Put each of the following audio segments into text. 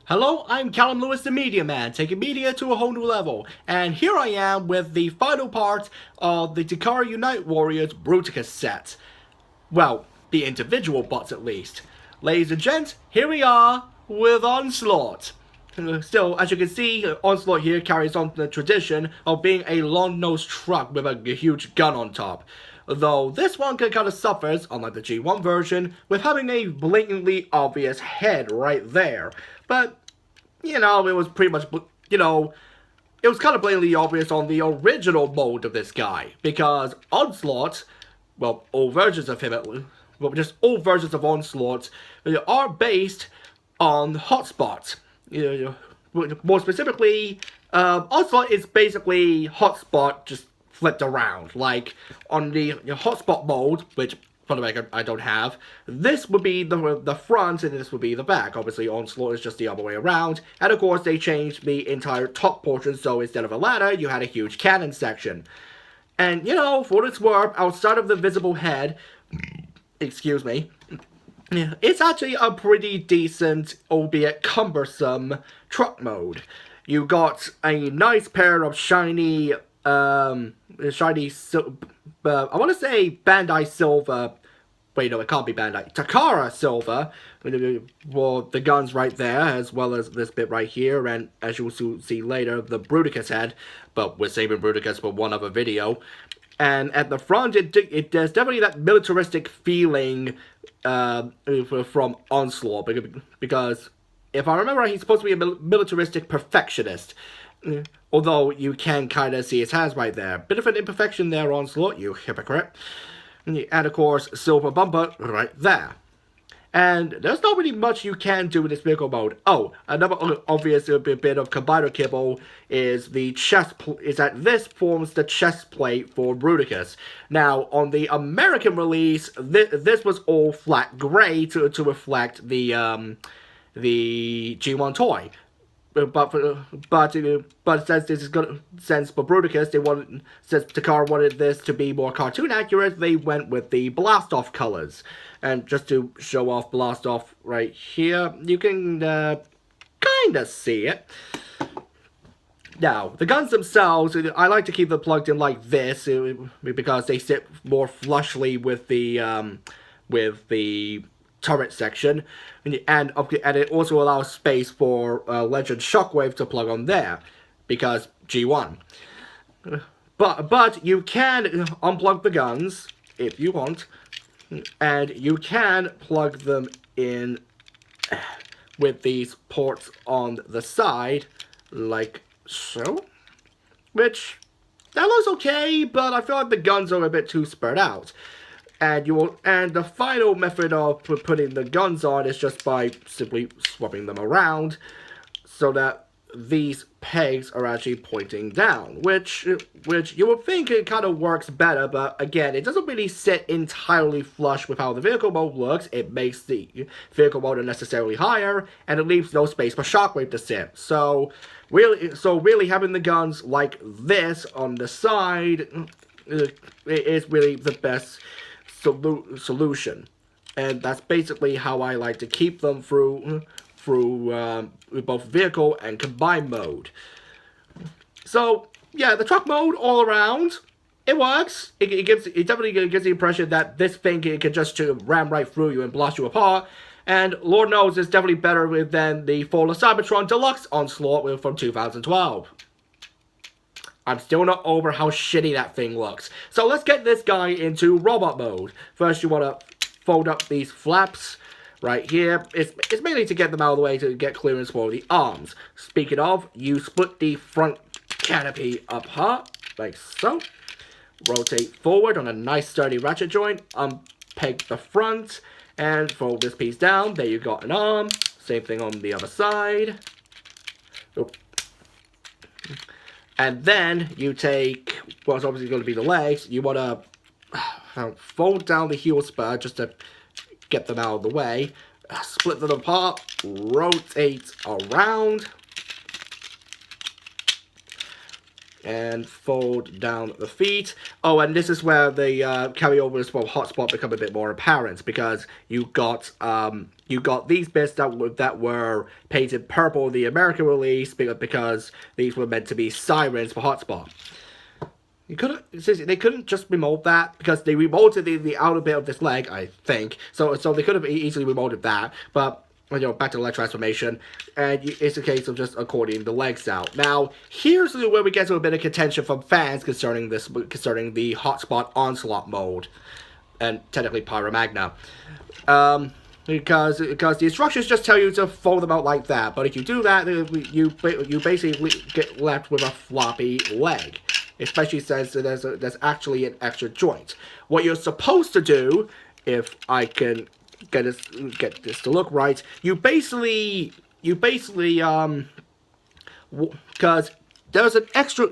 Hello, I'm Callum Lewis, the Media Man, taking media to a whole new level. And here I am with the final part of the Takara Unite Warriors Bruticus set. Well, the individual bots at least. Ladies and gents, here we are with Onslaught. Still, as you can see, Onslaught here carries on the tradition of being a long-nosed truck with a huge gun on top. Though this one kind of suffers, unlike the G1 version, with having a blatantly obvious head right there. But, it was pretty much, it was kind of blatantly obvious on the original mode of this guy. Because Onslaught, well, all versions of him at least, well, just all versions of Onslaught are based on hotspots. More specifically, Onslaught is basically hotspot just flipped around. Like on the hotspot mode, which for the record I don't have, this would be the front and this would be the back. Obviously, Onslaught is just the other way around. And of course, they changed the entire top portion, so instead of a ladder, you had a huge cannon section. And for what it's worth, outside of the visible head, excuse me, it's actually a pretty decent, albeit cumbersome, truck mode. You got a nice pair of shiny, I want to say Bandai Silver. Wait, no, it can't be Bandai. Takara Silver, for the guns right there, as well as this bit right here, and as you'll see later, the Bruticus head, but we're saving Bruticus for one other video. And at the front, there's definitely that militaristic feeling from Onslaught, because if I remember right, he's supposed to be a militaristic perfectionist. Although you can kind of see his hands right there. Bit of an imperfection there, Onslaught, you hypocrite. And of course, silver bumper right there. And there's not really much you can do in this vehicle mode. Oh, another obvious bit of combiner kibble is the chest is that this forms the chest plate for Bruticus. Now, on the American release, this was all flat gray to reflect the G1 toy. But since this is good, since for Bruticus since Takara wanted this to be more cartoon accurate, they went with the blast off colors. And just to show off blast off right here, you can kind of see it. Now, the guns themselves, I like to keep them plugged in like this because they sit more flushly with the turret section, and it also allows space for Legend Shockwave to plug on there, because G1. But you can unplug the guns if you want, and you can plug them in with these ports on the side, like so. Which, that looks okay, but I feel like the guns are a bit too spread out. And the final method of putting the guns on is just by simply swapping them around, so that these pegs are actually pointing down, which you would think it kind of works better, but again, it doesn't really sit entirely flush with how the vehicle mode looks. It makes the vehicle mode unnecessarily higher, and it leaves no space for Shockwave to sit. So really having the guns like this on the side is really the best solution, and that's basically how I like to keep them through both vehicle and combined mode. So yeah, the truck mode all around, it works. It definitely gives the impression that this thing can just ram right through you and blast you apart. And Lord knows it's definitely better than the Fall of Cybertron Deluxe Onslaught from 2012. I'm still not over how shitty that thing looks. So let's get this guy into robot mode. First, you want to fold up these flaps right here. It's mainly to get them out of the way to get clearance for the arms. Speaking of, you split the front canopy apart, like so. Rotate forward on a nice sturdy ratchet joint. Peg the front and fold this piece down. There you got an arm. Same thing on the other side. Oh. And then you take what's obviously going to be the legs. You want to fold down the heel spur just to get them out of the way. Split them apart. Rotate around. and fold down the feet. Oh, and this is where the carryovers from hotspot become a bit more apparent, because you got these bits that were painted purple the American release, because these were meant to be sirens for hotspot. They couldn't just remold that, because they remolded the outer bit of this leg, I think. So they could have easily remolded that, but back to the leg transformation, and it's a case of just according the legs out. Now, here's where we get to a bit of contention from fans concerning the hotspot onslaught mode, and technically Pyromagna. Because the instructions just tell you to fold them out like that, but if you do that, you basically get left with a floppy leg. Especially since there's actually an extra joint. What you're supposed to do, if I can get this to look right, you basically because there's an extra,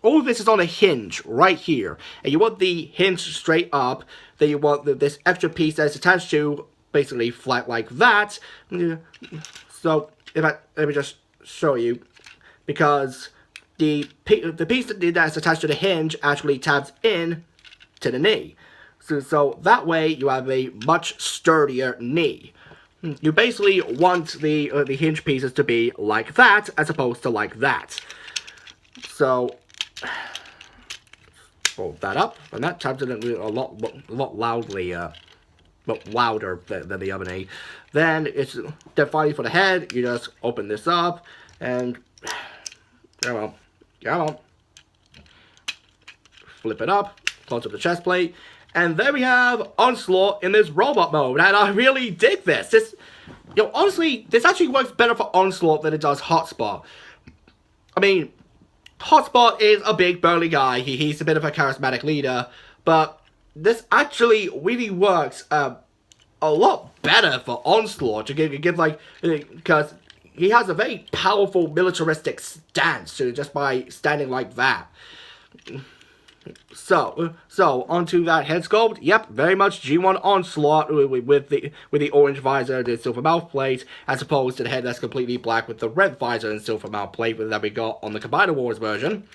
all of this is on a hinge right here, and you want the hinge straight up. Then you want this extra piece that's attached to basically flat like that. So let me just show you, because the piece that's attached to the hinge actually tabs in to the knee. So that way you have a much sturdier knee. You basically want the hinge pieces to be like that, as opposed to like that. So fold that up, and that tabs in a lot loudly, but louder than the other knee. Then finally for the head, you just open this up and come on. Flip it up, close up the chest plate, and there we have Onslaught in this robot mode, and I really dig this. Honestly, this actually works better for Onslaught than it does Hotspot. I mean, Hotspot is a big burly guy, he's a bit of a charismatic leader, but this actually really works a lot better for Onslaught to give because he has a very powerful militaristic stance just by standing like that. So onto that head sculpt. Yep, very much G1 Onslaught with the orange visor, the silver mouth plate, as opposed to the head that's completely black with the red visor and silver mouth plate that we got on the Combiner Wars version.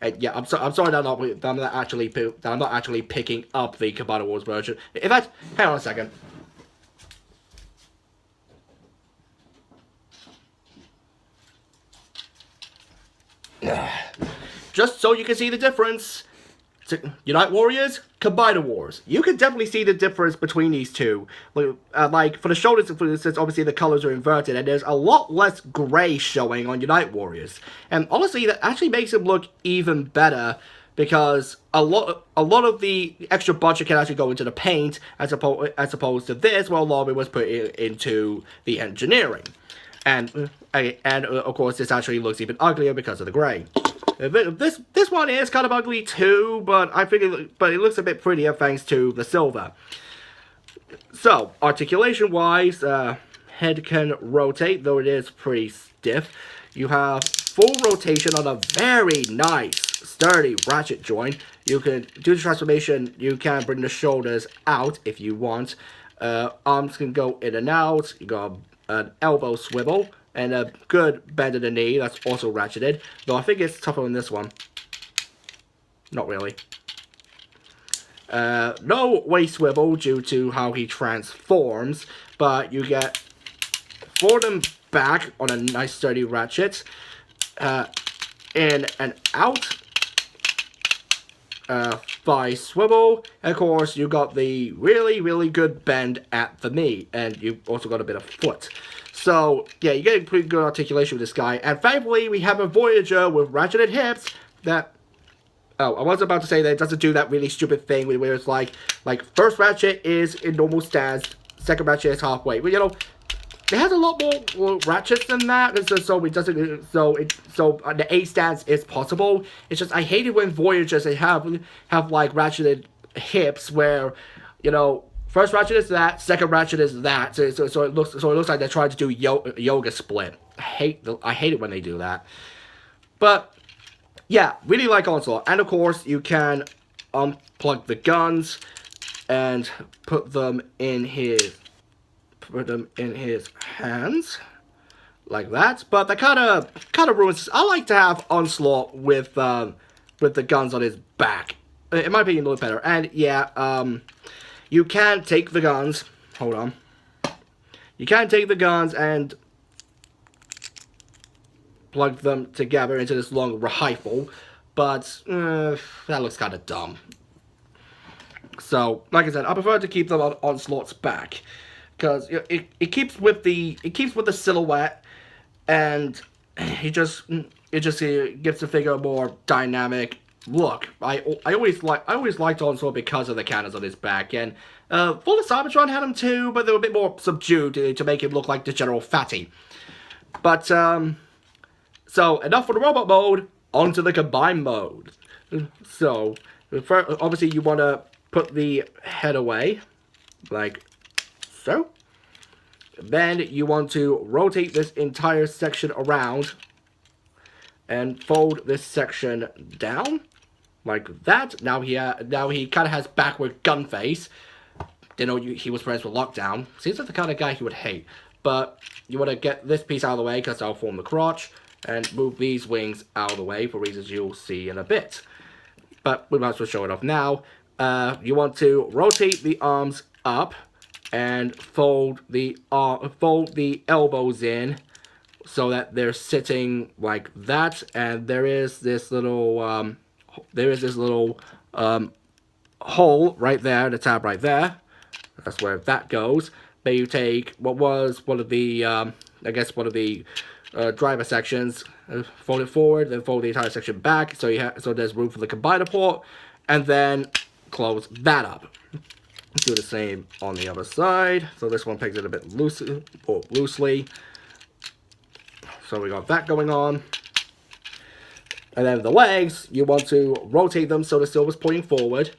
And yeah, I'm sorry that I'm not actually picking up the Combiner Wars version. In fact, hang on a second. Just so you can see the difference. Unite Warriors, Combiner Wars. You can definitely see the difference between these two. Like, for the shoulders, for instance, obviously the colors are inverted, and there's a lot less gray showing on Unite Warriors. And honestly, that actually makes him look even better, because a lot of the extra budget can actually go into the paint, as opposed to this, where a lot of it was put into the engineering. And of course, this actually looks even uglier because of the gray. This one is kind of ugly too, but it looks a bit prettier thanks to the silver. So, articulation-wise, head can rotate, though it is pretty stiff. You have full rotation on a very nice, sturdy ratchet joint. You can do the transformation. You can bring the shoulders out if you want. Arms can go in and out. You got an elbow swivel and a good bend of the knee that's also ratcheted, though I think it's tougher than this one. Not really. No waist swivel due to how he transforms, but you get forward and back on a nice sturdy ratchet, in and out, thigh swivel, and of course you got the really good bend at the knee, and you also got a bit of foot. So, yeah, you get a pretty good articulation with this guy. And thankfully, we have a Voyager with ratcheted hips that... Oh, I was about to say that it doesn't do that really stupid thing where it's like first ratchet is in normal stance, second ratchet is halfway. But, it has a lot more ratchets than that, so it doesn't... So the A stance is possible. It's just, I hate it when Voyagers, they have like, ratcheted hips where, first ratchet is that, second ratchet is that. So it looks like they're trying to do yoga split. I hate it when they do that. But yeah, really like Onslaught. And of course, you can unplug the guns and put them in his hands like that. But that kind of ruins. I like to have Onslaught with the guns on his back. In my opinion, it looks better. And yeah, you can take the guns. Hold on. You can take the guns and plug them together into this long rifle, but that looks kind of dumb. So, like I said, I prefer to keep them on Onslaught's back because it keeps with the silhouette, and it just gives the figure a more dynamic look. I always liked Onslaught because of the cannons on his back, and Full of Cybertron had them too, but they were a bit more subdued to make him look like the General Fatty. But so, enough for the robot mode, onto the combined mode. So, first, obviously you want to put the head away, like so. Then you want to rotate this entire section around, and fold this section down, like that. Now he kind of has backward gun face. Didn't know he was friends with Lockdown. Seems like the kind of guy he would hate. But you want to get this piece out of the way, because I'll form the crotch, and move these wings out of the way for reasons you'll see in a bit. But we might as well show it off now. You want to rotate the arms up and fold the elbows in so that they're sitting like that. And there is this little hole right there, the tab right there. That's where that goes. Then you take what was one of the driver sections, fold it forward, then fold the entire section back, so there's room for the combiner port, and then close that up. Do the same on the other side. So this one pegs it a bit loosely. So we got that going on. And then the legs, you want to rotate them so the silver's pointing forward.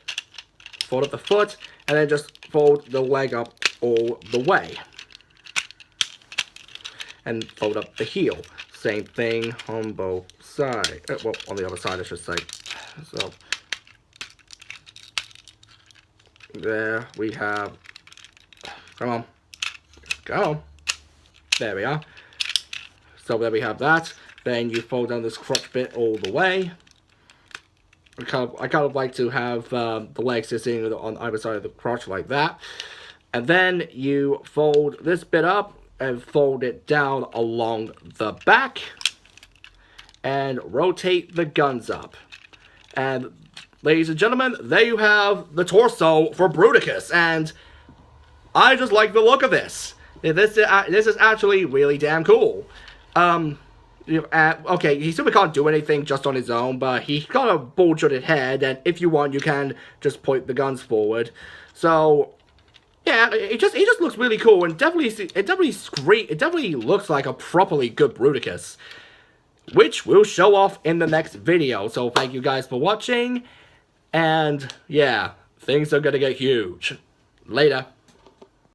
Fold up the foot, and then just fold the leg up all the way. And fold up the heel. Same thing on both sides. Well, on the other side, I should say. So, there we have. Come on. Go. There we are. So there we have that. Then you fold down this crotch bit all the way. I kind of like to have the legs sitting on either side of the crotch like that. And then you fold this bit up and fold it down along the back. And rotate the guns up. And ladies and gentlemen, there you have the torso for Bruticus. And I just like the look of this. This is actually really damn cool. Okay, he simply can't do anything just on his own, but he's got a bull-jointed head, and if you want, you can just point the guns forward. So, yeah, it just looks really cool, and it definitely looks like a properly good Bruticus, which we'll show off in the next video. So thank you guys for watching, and yeah, things are gonna get huge. Later.